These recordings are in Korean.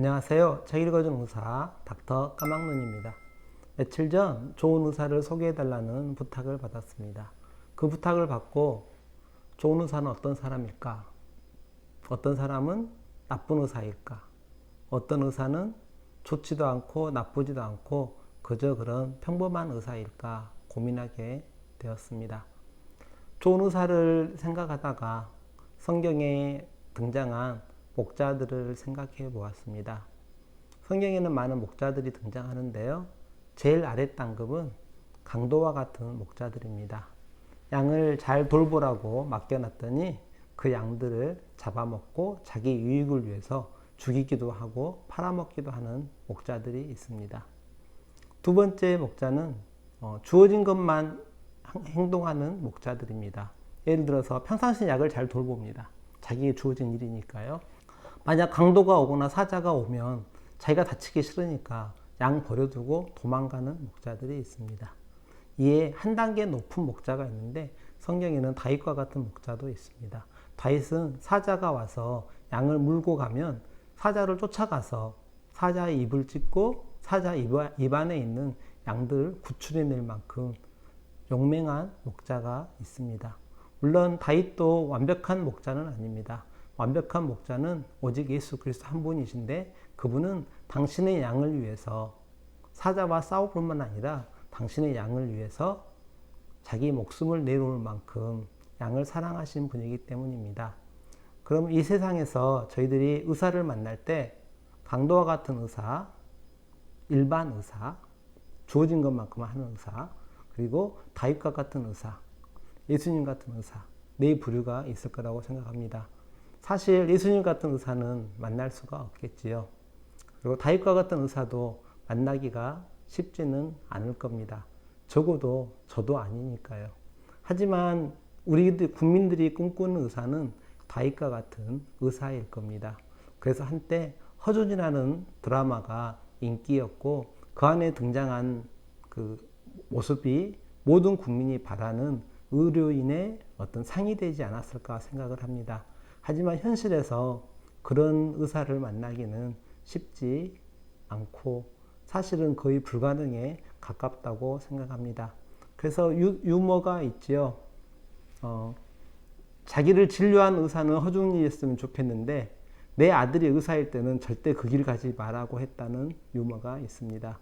안녕하세요. 책 읽어준 의사 닥터 까막눈입니다. 며칠 전 좋은 의사를 소개해달라는 부탁을 받았습니다. 그 부탁을 받고 좋은 의사는 어떤 사람일까? 어떤 사람은 나쁜 의사일까? 어떤 의사는 좋지도 않고 나쁘지도 않고 그저 그런 평범한 의사일까 고민하게 되었습니다. 좋은 의사를 생각하다가 성경에 등장한 목자들을 생각해 보았습니다. 성경에는 많은 목자들이 등장하는데요. 제일 아랫 단급은 강도와 같은 목자들입니다. 양을 잘 돌보라고 맡겨놨더니 그 양들을 잡아먹고 자기 유익을 위해서 죽이기도 하고 팔아먹기도 하는 목자들이 있습니다. 두 번째 목자는 주어진 것만 행동하는 목자들입니다. 예를 들어서 평상시 약을 잘 돌봅니다. 자기에게 주어진 일이니까요. 만약 강도가 오거나 사자가 오면 자기가 다치기 싫으니까 양 버려두고 도망가는 목자들이 있습니다. 이에 한 단계 높은 목자가 있는데 성경에는 다윗과 같은 목자도 있습니다. 다윗은 사자가 와서 양을 물고 가면 사자를 쫓아가서 사자의 입을 찢고 사자 입 안에 있는 양들을 구출해낼 만큼 용맹한 목자가 있습니다. 물론 다윗도 완벽한 목자는 아닙니다. 완벽한 목자는 오직 예수 그리스도 한 분이신데 그분은 당신의 양을 위해서 사자와 싸울 뿐만 아니라 당신의 양을 위해서 자기 목숨을 내놓을 만큼 양을 사랑하신 분이기 때문입니다. 그럼 이 세상에서 저희들이 의사를 만날 때 강도와 같은 의사, 일반 의사, 주어진 것만큼 하는 의사, 그리고 다윗과 같은 의사, 예수님 같은 의사, 네 부류가 있을 거라고 생각합니다. 사실 예수님 같은 의사는 만날 수가 없겠지요. 그리고 다윗과 같은 의사도 만나기가 쉽지는 않을 겁니다. 적어도 저도 아니니까요. 하지만 우리 국민들이 꿈꾸는 의사는 다윗과 같은 의사일 겁니다. 그래서 한때 허준이라는 드라마가 인기였고 그 안에 등장한 그 모습이 모든 국민이 바라는 의료인의 어떤 상이 되지 않았을까 생각을 합니다. 하지만 현실에서 그런 의사를 만나기는 쉽지 않고 사실은 거의 불가능에 가깝다고 생각합니다. 그래서 유머가 있지요. 자기를 진료한 의사는 허준이었으면 좋겠는데 내 아들이 의사일 때는 절대 그 길 가지 말라고 했다는 유머가 있습니다.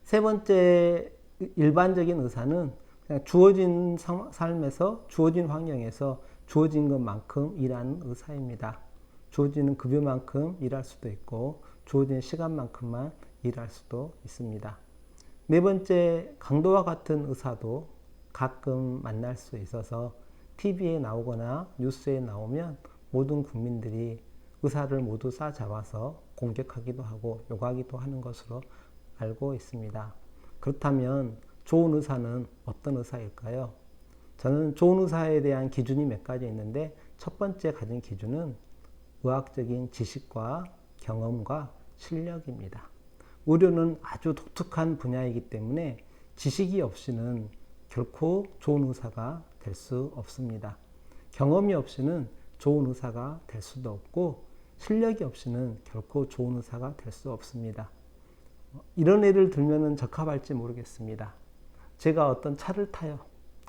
세 번째 일반적인 의사는 그냥 주어진 삶에서 주어진 환경에서 주어진 것만큼 일하는 의사입니다. 주어지는 급여만큼 일할 수도 있고 주어진 시간만큼만 일할 수도 있습니다. 네 번째 강도와 같은 의사도 가끔 만날 수 있어서 TV에 나오거나 뉴스에 나오면 모든 국민들이 의사를 모두 싸잡아서 공격하기도 하고 욕하기도 하는 것으로 알고 있습니다. 그렇다면 좋은 의사는 어떤 의사일까요? 저는 좋은 의사에 대한 기준이 몇 가지 있는데 첫 번째 가진 기준은 의학적인 지식과 경험과 실력입니다. 의료는 아주 독특한 분야이기 때문에 지식이 없이는 결코 좋은 의사가 될 수 없습니다. 경험이 없이는 좋은 의사가 될 수도 없고 실력이 없이는 결코 좋은 의사가 될 수 없습니다. 이런 예를 들면 적합할지 모르겠습니다. 제가 어떤 차를 타요.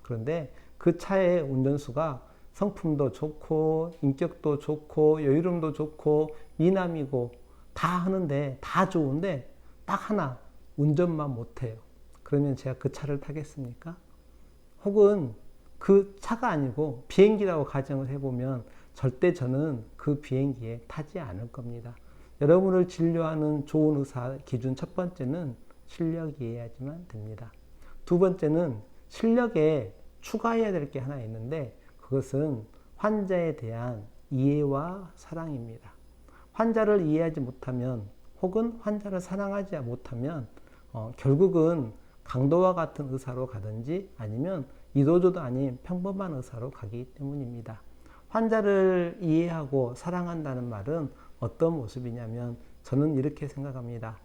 그런데 그 차의 운전수가 성품도 좋고 인격도 좋고 여유로움도 좋고 미남이고 다 하는데 다 좋은데 딱 하나 운전만 못해요. 그러면 제가 그 차를 타겠습니까? 혹은 그 차가 아니고 비행기라고 가정을 해보면 절대 저는 그 비행기에 타지 않을 겁니다. 여러분을 진료하는 좋은 의사 기준 첫 번째는 실력이어야지만 됩니다. 두 번째는 실력에 추가해야 될 게 하나 있는데 그것은 환자에 대한 이해와 사랑입니다. 환자를 이해하지 못하면 혹은 환자를 사랑하지 못하면 결국은 강도와 같은 의사로 가든지 아니면 이도저도 아닌 평범한 의사로 가기 때문입니다. 환자를 이해하고 사랑한다는 말은 어떤 모습이냐면 저는 이렇게 생각합니다.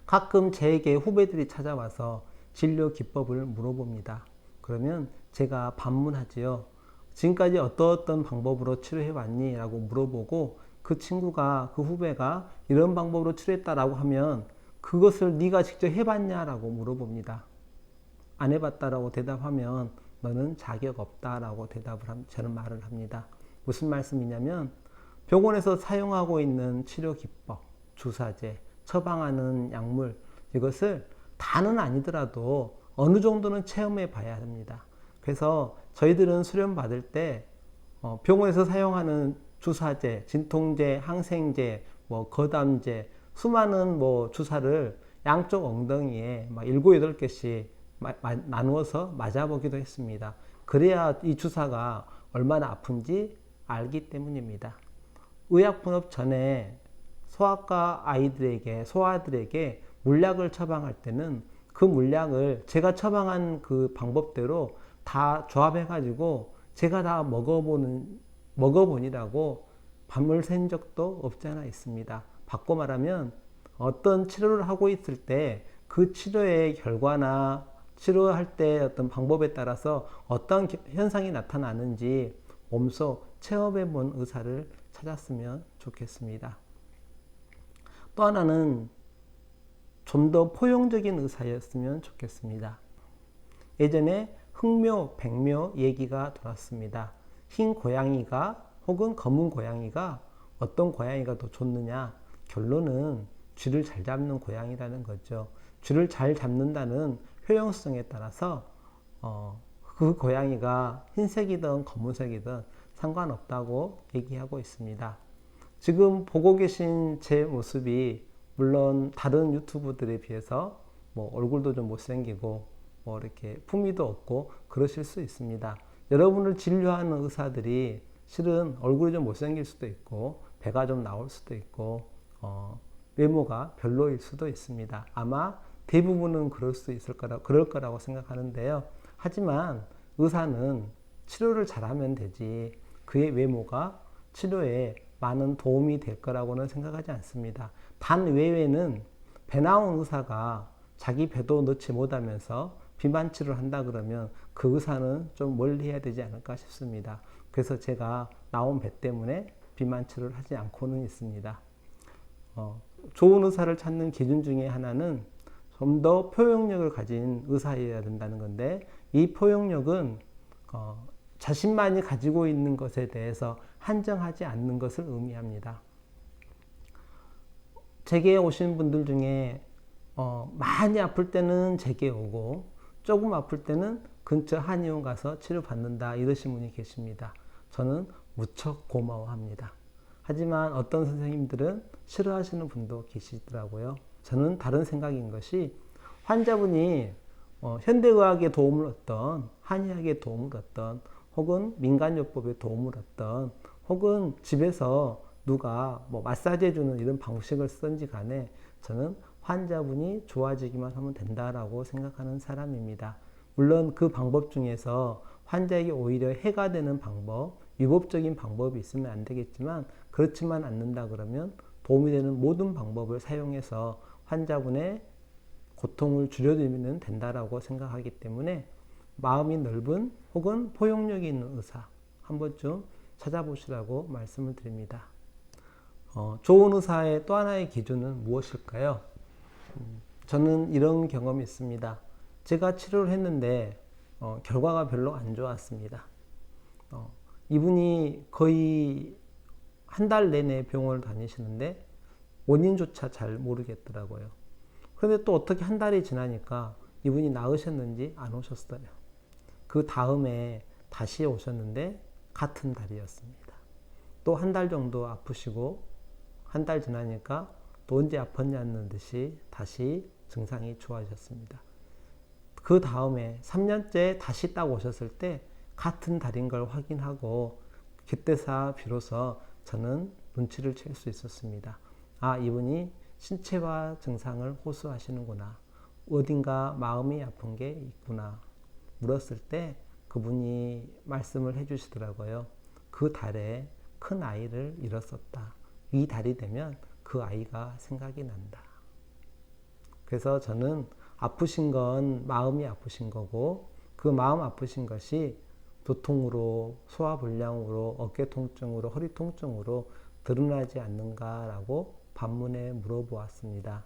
가끔 제게 후배들이 찾아와서 진료 기법을 물어봅니다. 그러면 제가 반문하지요. 지금까지 어떤 방법으로 치료해 왔니? 라고 물어보고 그 친구가, 그 후배가 이런 방법으로 치료했다라고 하면 그것을 네가 직접 해봤냐라고 물어봅니다. 안 해봤다라고 대답하면 너는 자격 없다라고 저는 말을 합니다. 무슨 말씀이냐면 병원에서 사용하고 있는 치료 기법, 주사제, 처방하는 약물, 이것을 다는 아니더라도 어느 정도는 체험해 봐야 합니다. 그래서 저희들은 수련 받을 때 병원에서 사용하는 주사제, 진통제, 항생제, 거담제, 수많은 주사를 양쪽 엉덩이에 막 7, 8개씩 나누어서 맞아보기도 했습니다. 그래야 이 주사가 얼마나 아픈지 알기 때문입니다. 의약분업 전에 소아과 아이들에게, 소아들에게 물약을 처방할 때는 그 물약을 제가 처방한 그 방법대로 다 조합해가지고 제가 다 먹어보니라고 밤을 샌 적도 없지 않아 있습니다. 바꿔 말하면 어떤 치료를 하고 있을 때 그 치료의 결과나 치료할 때 어떤 방법에 따라서 어떤 현상이 나타나는지 몸소 체험해 본 의사를 찾았으면 좋겠습니다. 또 하나는 좀 더 포용적인 의사였으면 좋겠습니다. 예전에 흑묘, 백묘 얘기가 돌았습니다. 흰 고양이가 혹은 검은 고양이가 어떤 고양이가 더 좋느냐? 결론은 쥐를 잘 잡는 고양이라는 거죠. 쥐를 잘 잡는다는 효용성에 따라서 그 고양이가 흰색이든 검은색이든 상관없다고 얘기하고 있습니다. 지금 보고 계신 제 모습이 물론 다른 유튜브들에 비해서 얼굴도 좀 못생기고 이렇게 품위도 없고 그러실 수 있습니다. 여러분을 진료하는 의사들이 실은 얼굴이 좀 못생길 수도 있고 배가 좀 나올 수도 있고 외모가 별로일 수도 있습니다. 아마 대부분은 그럴 거라고 생각하는데요. 하지만 의사는 치료를 잘하면 되지 그의 외모가 치료에 많은 도움이 될 거라고는 생각하지 않습니다. 단 외에는 배 나온 의사가 자기 배도 넣지 못하면서 비만 치료를 한다 그러면 그 의사는 좀 멀리 해야 되지 않을까 싶습니다. 그래서 제가 나온 배 때문에 비만 치료를 하지 않고는 있습니다. 좋은 의사를 찾는 기준 중에 하나는 좀 더 포용력을 가진 의사여야 된다는 건데 이 포용력은 자신만이 가지고 있는 것에 대해서 한정하지 않는 것을 의미합니다. 제게 오신 분들 중에 많이 아플 때는 제게 오고 조금 아플 때는 근처 한의원 가서 치료받는다 이러신 분이 계십니다. 저는 무척 고마워합니다. 하지만 어떤 선생님들은 싫어하시는 분도 계시더라고요. 저는 다른 생각인 것이 환자분이 현대의학의 도움을 얻던 한의학의 도움을 얻던 혹은 민간요법의 도움을 얻던 혹은 집에서 누가 마사지 해주는 이런 방식을 쓰든지 간에 저는 환자분이 좋아지기만 하면 된다라고 생각하는 사람입니다. 물론 그 방법 중에서 환자에게 오히려 해가 되는 방법, 위법적인 방법이 있으면 안 되겠지만 그렇지만 않는다 그러면 도움이 되는 모든 방법을 사용해서 환자분의 고통을 줄여드리면 된다라고 생각하기 때문에 마음이 넓은 혹은 포용력이 있는 의사 한 번쯤 찾아보시라고 말씀을 드립니다. 좋은 의사의 또 하나의 기준은 무엇일까요? 저는 이런 경험이 있습니다. 제가 치료를 했는데 결과가 별로 안 좋았습니다. 이분이 거의 한 달 내내 병원을 다니시는데 원인조차 잘 모르겠더라고요. 그런데 또 어떻게 한 달이 지나니까 이분이 나으셨는지 안 오셨어요. 그 다음에 다시 오셨는데 같은 달이었습니다. 또 한 달 정도 아프시고 한 달 지나니까 또 언제 아팠냐는 듯이 다시 증상이 좋아졌습니다. 그 다음에 3년째 다시 딱 오셨을 때 같은 달인 걸 확인하고 그때서 비로소 저는 눈치를 챌 수 있었습니다. 아, 이분이 신체화 증상을 호소하시는구나. 어딘가 마음이 아픈 게 있구나. 물었을 때 그분이 말씀을 해주시더라고요. 그 달에 큰 아이를 잃었었다. 이 달이 되면 그 아이가 생각이 난다. 그래서 저는 아프신 건 마음이 아프신 거고 그 마음 아프신 것이 두통으로, 소화불량으로, 어깨 통증으로, 허리 통증으로 드러나지 않는가라고 반문에 물어보았습니다.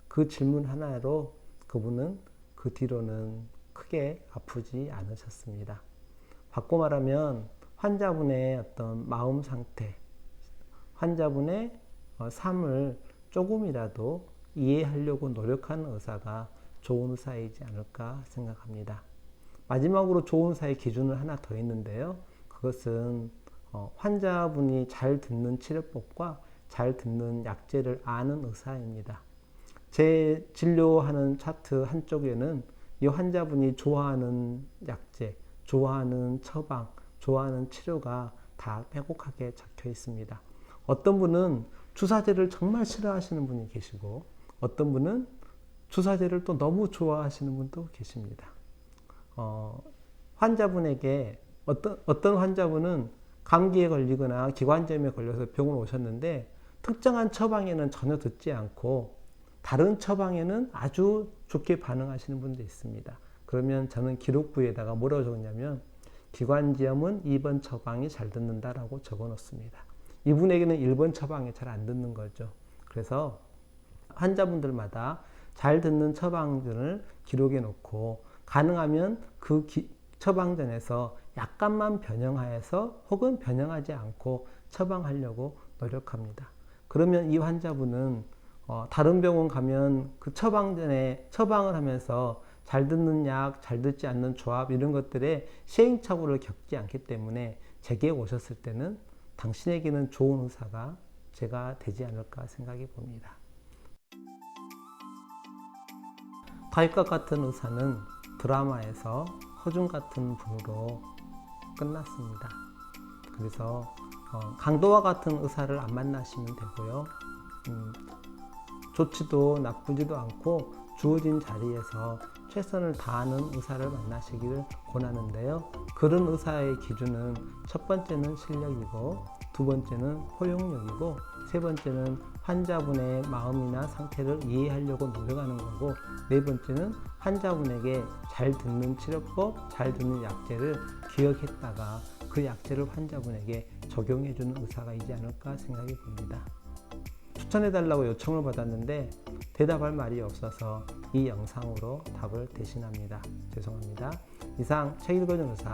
그 질문 하나로 그분은 그 뒤로는 크게 아프지 않으셨습니다. 바꿔 말하면 환자분의 어떤 마음 상태, 환자분의 삶을 조금이라도 이해하려고 노력하는 의사가 좋은 의사이지 않을까 생각합니다. 마지막으로 좋은 의사의 기준을 하나 더 있는데요. 그것은 환자분이 잘 듣는 치료법과 잘 듣는 약제를 아는 의사입니다. 제 진료하는 차트 한쪽에는 이 환자분이 좋아하는 약제, 좋아하는 처방, 좋아하는 치료가 다 빼곡하게 적혀 있습니다. 어떤 분은 주사제를 정말 싫어하시는 분이 계시고 어떤 분은 주사제를 또 너무 좋아하시는 분도 계십니다. 환자분에게 어떤 환자분은 감기에 걸리거나 기관지염에 걸려서 병원 오셨는데 특정한 처방에는 전혀 듣지 않고 다른 처방에는 아주 좋게 반응하시는 분도 있습니다. 그러면 저는 기록부에다가 뭐라고 적었냐면 기관지염은 2번 처방이 잘 듣는다라고 적어 놓습니다. 이분에게는 1번 처방이 잘 안 듣는 거죠. 그래서 환자분들마다 잘 듣는 처방전을 기록해 놓고 가능하면 그 처방전에서 약간만 변형하여서 혹은 변형하지 않고 처방하려고 노력합니다. 그러면 이 환자분은 다른 병원 가면 그 처방전에 처방을 하면서 잘 듣는 약, 잘 듣지 않는 조합 이런 것들에 시행착오를 겪지 않기 때문에 제게 오셨을 때는 당신에게는 좋은 의사가 제가 되지 않을까 생각해 봅니다. 타입과 같은 의사는 드라마에서 허준 같은 분으로 끝났습니다. 그래서 강도와 같은 의사를 안 만나시면 되고요. 좋지도 나쁘지도 않고 주어진 자리에서 최선을 다하는 의사를 만나시기를 권하는데요. 그런 의사의 기준은 첫 번째는 실력이고 두 번째는 포용력이고 세 번째는 환자분의 마음이나 상태를 이해하려고 노력하는 거고 네 번째는 환자분에게 잘 듣는 치료법, 잘 듣는 약제를 기억했다가 그 약제를 환자분에게 적용해주는 의사가 있지 않을까 생각이 듭니다. 추천해달라고 요청을 받았는데 대답할 말이 없어서 이 영상으로 답을 대신합니다. 죄송합니다. 이상 책 읽어준 의사